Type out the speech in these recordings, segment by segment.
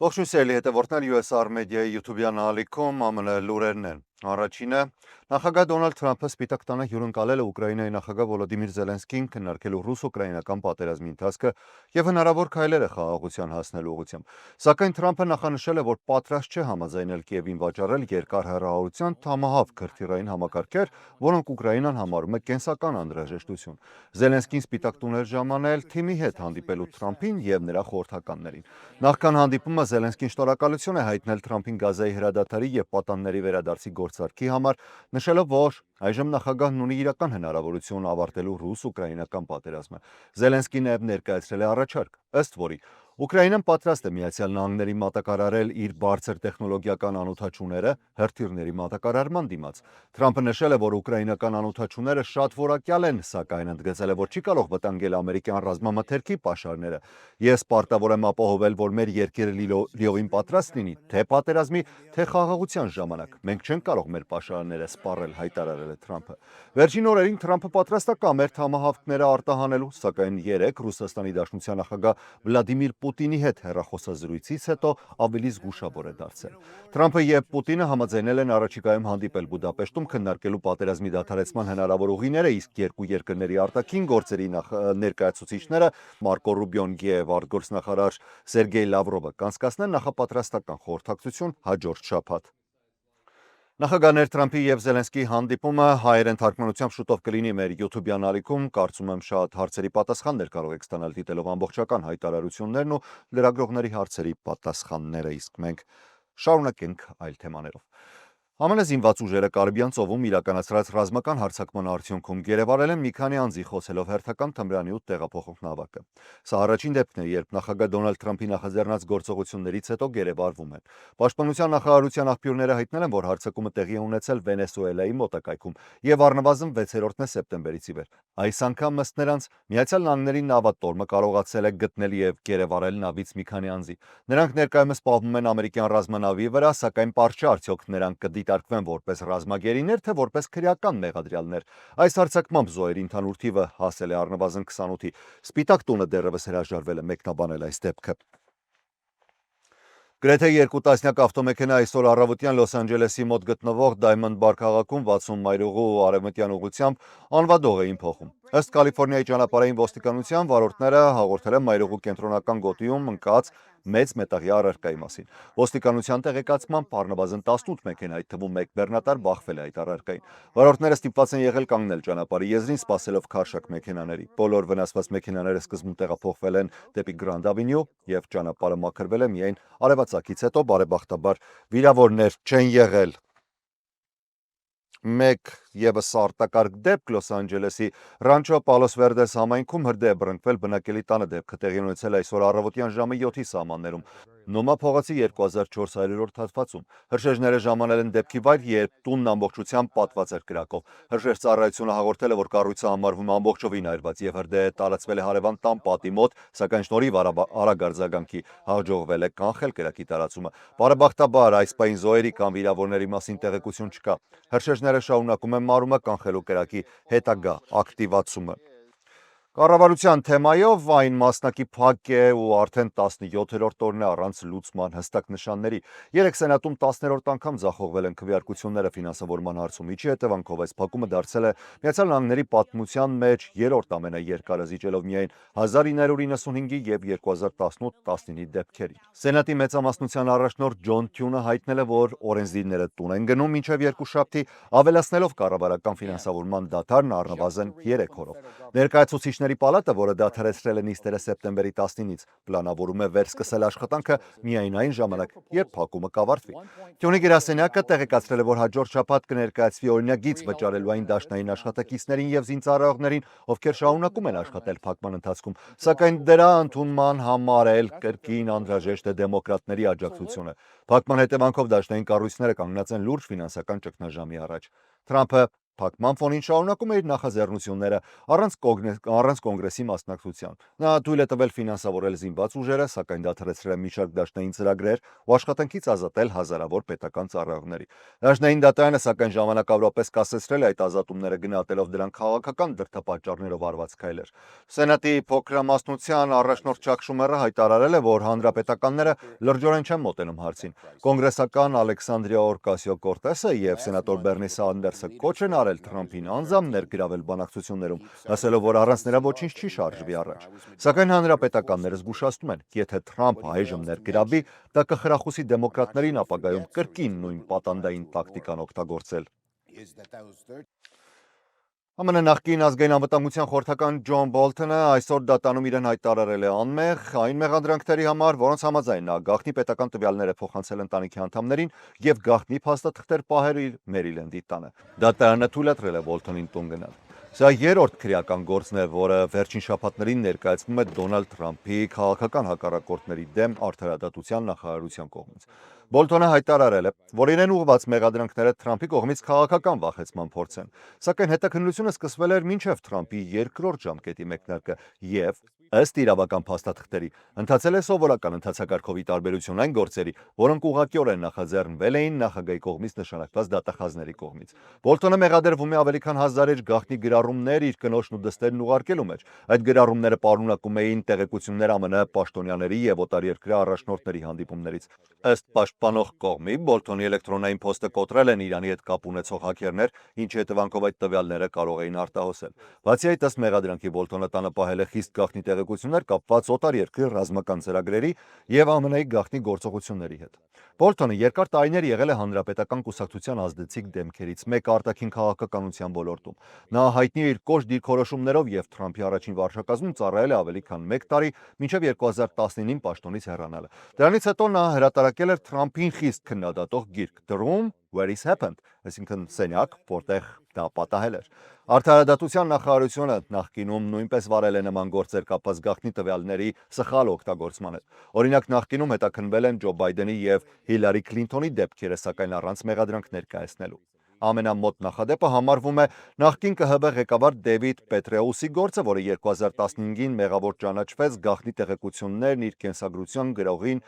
Ողջույն սիրելի հետևորդներ, USR Media-ի YouTube-յան ալիքում ԱՄՆ լուրերն են։ Առաջինը, նախագահ Դոնալդ Թրամփը Սպիտակ տանը հյուրընկալել է Ուկրաինայի նախագահ Վոլոդիմիր Զելենսկին քննարկելու ռուս-ուկրաինական պատերազմի ընթացքը եւ հնարավոր քայլերը խաղաղության հասնելու ուղղությամբ։ Սակայն Թրամփը նախանշել է, որ պատրաստ չէ համաձայնել Կիևին վաճառել երկար հեռահարության Թամահավք քրթիրային համակարգեր, որոնք Ուկրաինան համարում է կենսական անհրաժեշտություն։ Զելենսկին Սպիտակ տուն էր ժամանել թիմի հետ հանդիպելու Թրամփին եւ նրա խորհրդականներին։ Նախքան հանդիպումը Զելենսկին շնորհակալություն է հայտնել Թրամփին Գազայի հրադադարի եւ պատանների վերադարձի գործարքի համար, նշելով, որ այժմ նախագահն ունի իրական հնարավորություն ավարտելու ռուս-ուկրաինական պատերազմը։ Զելենսկին նաև ներկայացրել է առաջարկ, ըստ որի Ուկրաինան պատրաստ է Միացյալ Նահանգների մատակարարել իր բարձր տեխնոլոգիական անօդաչուները հրթիռների մատակարարման դիմաց։ Թրամփը նշել է, որ ուկրաինական անօդաչուները շատ որակյալ են, սակայն ընդգծել է, որ չի կարող վտանգել ամերիկյան ռազմամթերքի պաշարները։ Ես պարտավոր եմ ապահովել, որ մեր երկիրը լիովին պատրաստ լինի թե պատերազմի, թե խաղաղության ժամանակ։ Մենք չենք կարող մեր պաշարները սպառել, հայտարարել է Թրամփը։ Վերջին օրերին Թրամփը պատրաստակամ էր Թամահավքները արտահանելու, սակայն երեկ Ռուսաստանի Դաշնության նախագահ Վլադիմիր Պուտինի հետ հեռախոսազրույցից հետո ավելի զգուշավոր է դարձել։ Թրամփը եւ Պուտինը համաձայնել են առաջիկայում հանդիպել Բուդապեշտում քննարկելու պատերազմի դադարեցման հնարավոր ուղիները, իսկ երկու երկրների արտաքին գործերի ներկայացուցիչները Մարկո Ռուբիոն եւ արտգործնախարար Սերգեյ Լավրովը կանցկացնեն նախապատրաստական խորհրդակցություն հաջորդ շաբաթ։ Նախագահներ Թրամփի եւ Զելենսկիի հանդիպումը հայերեն թարգմանությամբ շուտով կլինի մեր YouTube-յան ալիքում, կարծում եմ շատ հարցերի պատասխաններ կարող եք ստանալ դիտելով ամբողջական հայտարարություններն ու լրագրողների հարցերի պատասխանները, իսկ մենք շարունակենք այլ թեմաներով։ ԱՄՆ զինված ուժերը Կարիբյան ծովում իրականացրած ռազմական հարձակման արդյունքում գերեվարել են մի քանի անձի, խոսելով հերթական թմրանի ու տեղափոխող նավակը։ Սա առաջին դեպքն է, երբ նախագահ Դոնալդ Թրամփի նախաձեռնած գործողություններից հետո գերեվարվում են։ Պաշտպանության նախարարության աղբյուրները հայտնել են, որ հարձակումը տեղի է ունեցել Վենեսուելայի մոտակայքում եւ առնվազն 6-րդն է սեպտեմբերից ի վեր։ Այս անգամ ըստ նրանց Միացյալ Նահանգների նավատորմը կարողացել է գտնել եւ գերեվարել նավից մի քանի անձի։ Նրանք ներկայումս պահվում են ամերիկյան ռազմանավի վրա, սակայն պարզ չէ արդյոք նրանք կդիտարկվեն որպես ռազմագերիներ, թե որպես քրեական մեղադրյալներ։ Այս հարձակմամբ զոհերի ընդհանուր թիվը հասել է առնվազն 28-ի։ Սպիտակ տունը դեռևս հրաժարվել է մեկնաբանել այս դեպքը։ Գրեթե 2 տասնյակ ավտոմեքենա այսօր առավոտյան Լոս Անջելեսի մոտ գտնվող Դայմոնդ Բար քաղաքում 60 մայրուղու արևմտյան ուղղությամբ անվադող էին փոխում։ Ըստ Կալիֆոռնիայի ճանապարհային ոստիկանության վարորդները հաղորդել են մայրուղու կենտրոնական գոտիում ընկած մեծ մետաղյա առարկայի մասին։ Ոստիկանության տեղեկացմամբ առնվազն 18 մեքենա, այդ թվում մեկ բեռնատար, բախվել է այդ առարկային։ Վարորդները ստիպված են եղել կանգնել ճանապարհի եզրին, սպասելով քարշակ մեքենաների։ Բոլոր վնասված մեքենաները սկզբում տեղափոխվել են դեպի Grand Avenue եւ ճանապարհը մաքրվել է միայն արևածագից հետո, բարեբախտաբար վիրավորներ չեն եղել։ Մեկ եւս արտակարգ դեպք Լոս Անջելեսի Ռանչո Պալոս Վերդես համայնքում հրդեհ է բռնկվել բնակելի տանը, դեպքը տեղի ունեցել այսօր առավոտյան ժամը 7-ի սահմաններում Նոմա փողոցի 2400-րդ հատվածում։ Հրշեջները ժամանել են դեպքի վայր, երբ տունն ամբողջությամբ պատված էր կրակով։ Հրշեջ ծառայությունը հաղորդել է, որ կառույցը համարվում է ամբողջովին այրված եւ հրդեհը տարածվել է հարևան տան պատի մոտ, սակայն շնորհիվ արագ արձագանքի հաջողվել է կանխել կրակի տարածումը։ Բարեբախտաբար այս պահին զոհերի կամ վիրավորների մասին տեղեկություն չկա։ Հրշեջները շարունակում են մարումը կանխելու կրակի հետագա ակտիվացումը։ Կառավարության թեմայով այն մասնակի փակ է ու արդեն 17-րդ օրն է առանց լուծման հստակ նշանների։ Երեք Սենատում 10-րդ անգամ ձախողվել են քվեարկությունները ֆինանսավորման հարցում, ինչի հետևանքով այս փակումը դարձել է Միացյալ Նահանգների պատմության մեջ երրորդ ամենաերկարը, զիջելով միայն 1995-ի եւ 2018-19-ի դեպքերին։ Սենատի մեծամասնության առաջնորդ Ջոն Թյունը հայտնել է, որ օրենսդիրները տուն են գնում մինչև երկուշաբթի, ավելացնելով կառավարական ֆինանսավորման դադարն առնվազն 3 օրով։ Ներկայացուցիչների պալատը, որը դադարեցրել է նիստերը սեպտեմբերի 19-ից, պլանավորում է վերսկսել աշխատանքը միայն այն ժամանակ, երբ փակումը կավարտվի։ Թյունի գրասենյակը տեղեկացրել է, որ հաջորդ շաբաթ կներկայացվի օրինագիծ վճարելու այն դաշնային աշխատակիցներին եւ զինծառայողներին, ովքեր շարունակում են աշխատել փակման ընթացքում, սակայն դրա ընդունման համար էլ կրկին անհրաժեշտ է դեմոկրատների աջակցությունը։ Փակման հետևանքով դաշնային կառույցները կանգնած են լուրջ ֆինանսական ճգնաժամի առաջ։ Թրամփը Փակման ֆոնին շարունակում է իր նախաձեռնությունները առանց կոնգրեսի մասնակցության։ Նա թույլ է տվել ֆինանսավորել զինված ուժերը, սակայն դադարեցրել է մի շարք դաշնային ծրագրեր ու աշխատանքից ազատել հազարավոր պետական ծառայողների։ Դաշնային դատարանը սակայն ժամանակավորապես կասեցրել է այդ ազատումները, գնահատելով դրանք քաղաքական դրդապատճառներով արված քայլեր։ Սենատի փոքրամասնության առաջնորդ Չակ Շումերը հայտարարել է, որ հանրապետականները լրջորեն չեն մոտենում հարցին։ Կոնգրեսական Ալեքսանդրիա Օրկասիո-Կորտեսը եւ սենատոր Բերնի Սանդերսը կոչ են արել Թրամփին անձամբ ներգրավել բանակցություններում, ասելով, որ առանց նրա ոչինչ չի շարժվի առաջ։ Սակայն հանրապետականները զգուշացնում են, եթե Թրամփը այժմ ներգրավվի, դա կխրախուսի դեմոկրատներին ապագայում կրկին նույն պատանդային տակտիկան օգտագործել։ ԱՄՆ նախկին ազգային անվտանգության խորհրդական Ջոն Բոլթոնը այսօր դատանում իրեն հայտարարել է անմեղ այն մեղադրանքների համար, որոնց համաձայն նա գաղտնի պետական տվյալներ է փոխանցել ընտանիքի անդամներին եւ գաղտնի փաստաթղթեր պահել իր Մերիլենդի տանը։ Դատարանը թույլատրել է Բոլթոնին տուն գնալ։ Սա երրորդ քրեական գործն է, որը վերջին շաբաթներին ներկայացվում է Դոնալդ Թրամփի քաղաքական հակառակորդների դեմ արդարադատության նախարարության կողմից։ Բոլթոնը հայտարարել է, որ իրեն ուղղված մեղադրանքները Թրամփի կողմից քաղաքական վախեցման փորձ են, սակայն հետաքննությունը սկսվել էր մինչև Թրամփի երկրորդ ժամկետի մեկնարկը եւ, ըստ իրավական փաստաթղթերի, ընթացել է սովորական ընթացակարգով ի տարբերություն այն գործերի, որոնք ուղղակիորեն նախաձեռնվել էին նախագահի կողմից նշանակված դատախազների կողմից։ Բոլթոնը մեղադրվում է ավելի քան 1000 իր գաղտնի գրառումներ իր կնոջն ու դստերն ուղարկելու մեջ։ Այդ գրառումները պարունակում էին տեղեկություններ ԱՄՆ պաշտոնյաների եւ օտարերկրյա առաջնորդների հանդիպումներից։ Ըստ պաշտպանող կողմի, Բոլթոնի էլեկտրոնային փոստը կոտրել են Իրանի հետ կապ ունեցող հաքերներ, ինչի հետևանքով այդ տվյալները կարող էին արտահոսել։ Բացի այդ, ըստ մեղադրանքի, Բոլթոնը տանը պահել է խիստ գաղտնի տեղեկություններ կապված օտարերկրի ռազմական ծրագրերի եւ ԱՄՆ-ի գաղտնի գործողությունների հետ։ Բոլթոնը երկար տարիներ եղել է հանրապետական կուսակցության ազդեցիկ դեմքերից մեկը արտաքին քաղաքականության ոլորտում։ Նա հայտնի է իր կոշտ դիրքորոշումներով եւ Թրամփի առաջին վարչակազմում ծառայել է ավելի քան 1 տարի, մինչև 2019-ին պաշտոնից հեռանալը։ Դրանից հետո նա հրատարակել էր Թրամփին խիստ քննադատող գիրք The Room Where It Happened, այսինքն սենյակ, որտեղ դա պատահել էր։ Արդարադատության նախարարությունը նախկինում նույնպես վարել է նման գործեր կապված գաղտնի տվյալների սխալ օգտագործման հետ։ Օրինակ, նախկինում հետաքննվել են Ջո Բայդենի եւ Հիլարի Քլինթոնի դեպքերը, սակայն առանց մեղադրանք ներկայացնելու։ Ամենամոտ նախադեպը համարվում է նախկին ԿՀԲ ղեկավար Դեվիդ Պետրեուսի գործը, որը 2015-ին մեղավոր ճանաչվեց գաղտնի տեղեկություններն իր կենսագրության գրողին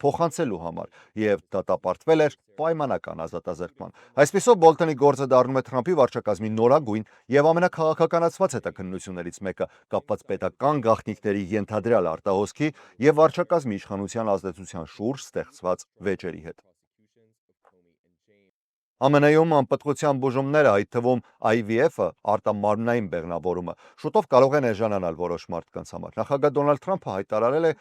փոխանցելու համար եւ դատապարտվել էր պայմանական ազատազրկման։ Այսպիսով Բոլթոնի գործը դառնում է Թրամփի վարչակազմի նորագույն եւ ամենաքաղաքականացված հետաքննություններից մեկը, կապված պետական գաղտնիքների ենթադրյալ արտահոսքի եւ վարչակազմի իշխանության ազդեցության շուրջ ստեղծված վեճերի հետ։ ԱՄՆ-ում անպտղության բուժումները, այդ թվում IVF-ը, արտամարմնային բեղմնավորումը, շուտով կարող են էժանանալ որոշ մարդկանց համար։ Նախագահ Դոնալդ Թրամփը հայտարարել է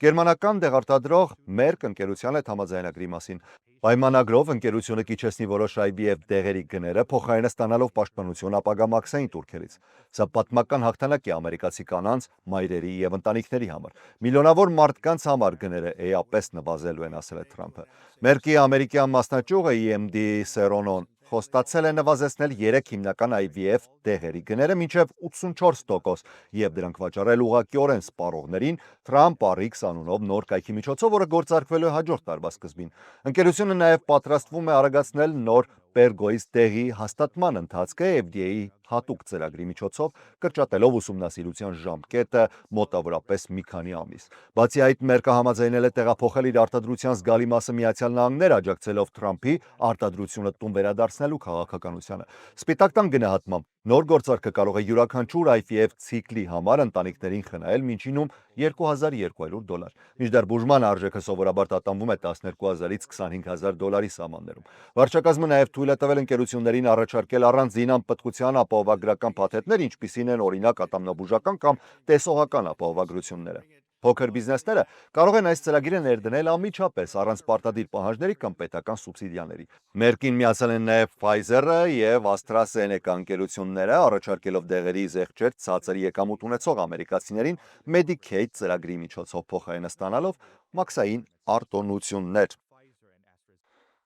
գերմանական դեղարտադրող Merck ընկերության հետ համաձայնագրի մասին։ Պայմանագրով ընկերությունը կիչեցնի որոշ IVF դեղերի գները, փոխարենը ստանալով պաշտպանություն ապագա մաքսային տուրքերից։ Սա պատմական հաղթանակ է ամերիկացի կանանց, մայրերի եւ ընտանիքների համար։ Միլիոնավոր մարդկանց համար գները էապես նվազելու են, ասել է Թրամփը։ Merck-ի ամերիկյան մասնաճյուղը EMD Serono խոստացել է նվազեցնել 3 հիմնական IVF դեղերի գները մինչև 84% եւ դրանք վաճառել ուղղակիորեն սպառողներին Trump RX անունով նոր կայքի միջոցով, որը գործարկվելու է հաջորդ տարվա սկզբին։ Ընկերությունը նաեւ պատրաստվում է արագացնել նոր Pergois դեղի հաստատման ընթացքը FDA-ի հատուկ ծրագրի միջոցով, կրճատելով ուսումնասիրության ժամկետը մոտավորապես մի քանի ամիս։ Բացի այդ, Merck-ը համաձայնել է տեղափոխել իր արտադրության զգալի մասը Միացյալ Նահանգներ, աջակցելով Թրամփի արտադրությունը տուն վերադարձնելու քաղաքականությանը։ Սպիտակ տան գնահատմամբ նոր գործարքը կարող է յուրաքանչյուր IVF ցիկլի համար ընտանիքներին խնայել միջինում $2200։ Մինչդեռ բուժման արժեքը սովորաբար տատանվում է $12000-ից $25000 սահմաններում։ Վարչակազմը նաև թույլ է տվել ընկերություններին առաջարկել առանձին անպտղության ապահովագրական փաթեթներ, ինչպիսին են օրինակ ատամնաբուժական կամ տեսողական ապահովագրությունները։ Փոքր բիզնեսները կարող են այս ծրագիրը ներդնել անմիջապես առանց պարտադիր պահանջների կամ պետական սուբսիդիաների։ Merck-ին միացել են նաև Pfizer-ը եւ AstraZeneca ընկերությունները, առաջարկելով դեղերի զեղչեր ցածր եկամուտ ունեցող ամերիկացիներին Medicaid ծրագրի միջոցով փոխարենը ստանալով մաքսային արտոնություններ։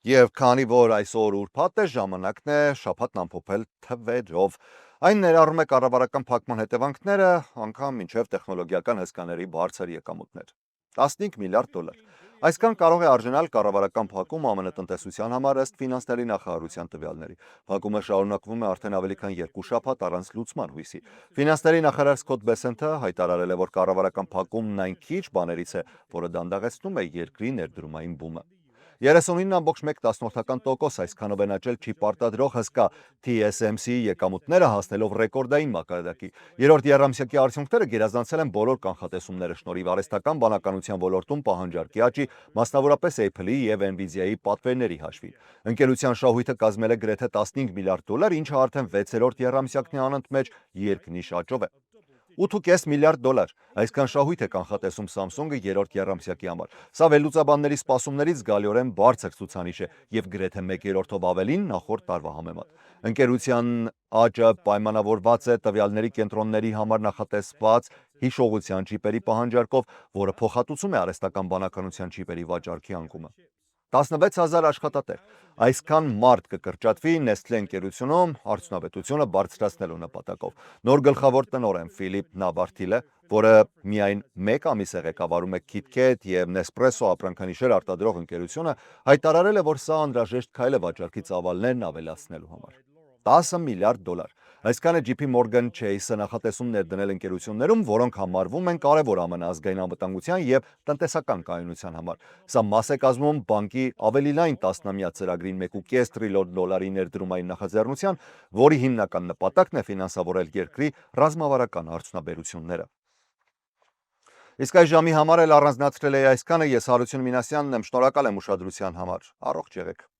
Եվ քանի որ այսօր ուրբաթ է, ժամանակն է շաբաթն ամփոփել թվերով։ Այն ներառում է կառավարական փակման հետևանքները, անգամ մինչև տեխնոլոգիական հսկաների բարձր եկամուտներ։ 15 միլիարդ դոլար։ Այսքան կարող է արժանալ կառավարական փակում ԱՄՆ տնտեսության համար ըստ ֆինանսների նախարարության տվյալների։ Փակումը շարունակվում է արդեն ավելի քան 2 շաբաթ առանց լուծման հույսի։ Ֆինանսների նախարար Սկոտ Բեսենթը հայտարարել է, որ կառավարական փակումն այն քիչ բաներից է, որը դանդաղեցնում է երկրի ներդրումային բումը։ 39,1% այսքանով են աճել չիպ արտադրող հսկա TSMC եկամուտները հասնելով ռեկորդային մակարդակի։ Երրորդ եռամսյակի արդյունքները գերազանցել են բոլոր կանխատեսումները շնորհիվ արհեստական բանականության ոլորտում պահանջարկի աճի, մասնավորապես Apple-ի եւ Nvidia-ի պատվերների հաշվին։ Ընկերության շահույթը կազմել է գրեթե 15 միլիարդ դոլար, ինչը արդեն 6-րդ եռամսյակն է անընդմեջ երկնիշ աճով է։ 8,5 միլիարդ դոլար։ Այսքան շահույթ է կանխատեսում Samsung-ը երրորդ եռամսյակի համար։ Սա վերլուծաբանների սպասումներից զգալիորեն բարձր ցուցանիշ է եւ գրեթե 1/3-ով ավելին նախորդ տարվա համեմատ։ Ընկերության աճը պայմանավորված է տվյալների կենտրոնների համար նախատեսված հիշողության չիպերի պահանջարկով, որը փոխհատուցում է արհեստական բանականության չիպերի վաճառքի անկումը։ 16,000 աշխատատեղ։ Այսքան մարդ կկրճատվի Nestlé ընկերությունում արդյունավետությունը բարձրացնելու նպատակով։ Նոր գլխավոր տնօրեն Ֆիլիպ Նավարթիլը, որը միայն 1 ամիս է ղեկավարում է KitKat եւ Nespresso ապրանքանիշեր արտադրող ընկերությունը, հայտարարել է, որ սա անհրաժեշտ քայլ է վաճառքի ծավալներն ավելացնելու համար։ 10 միլիարդ դոլար։ Այսքան է JP Morgan Chase-ը նախատեսում ներդնել ընկերություններում, որոնք համարվում են կարևոր ԱՄՆ ազգային անվտանգության եւ տնտեսական կայունության համար։ Սա մաս է կազմում բանկի ավելի լայն տասնամյա ծրագրին 1,5 տրիլիոն դոլարի ներդրումային նախաձեռնության, որի հիմնական նպատակն է ֆինանսավորել երկրի ռազմավարական արդյունաբերությունները։ Իսկ այս ժամի համար էլ առանձնացրել է այսքանը, ես Հարություն Մինասյանն եմ, շնորհակալ եմ ուշադրության համար։ Առողջ եղեք։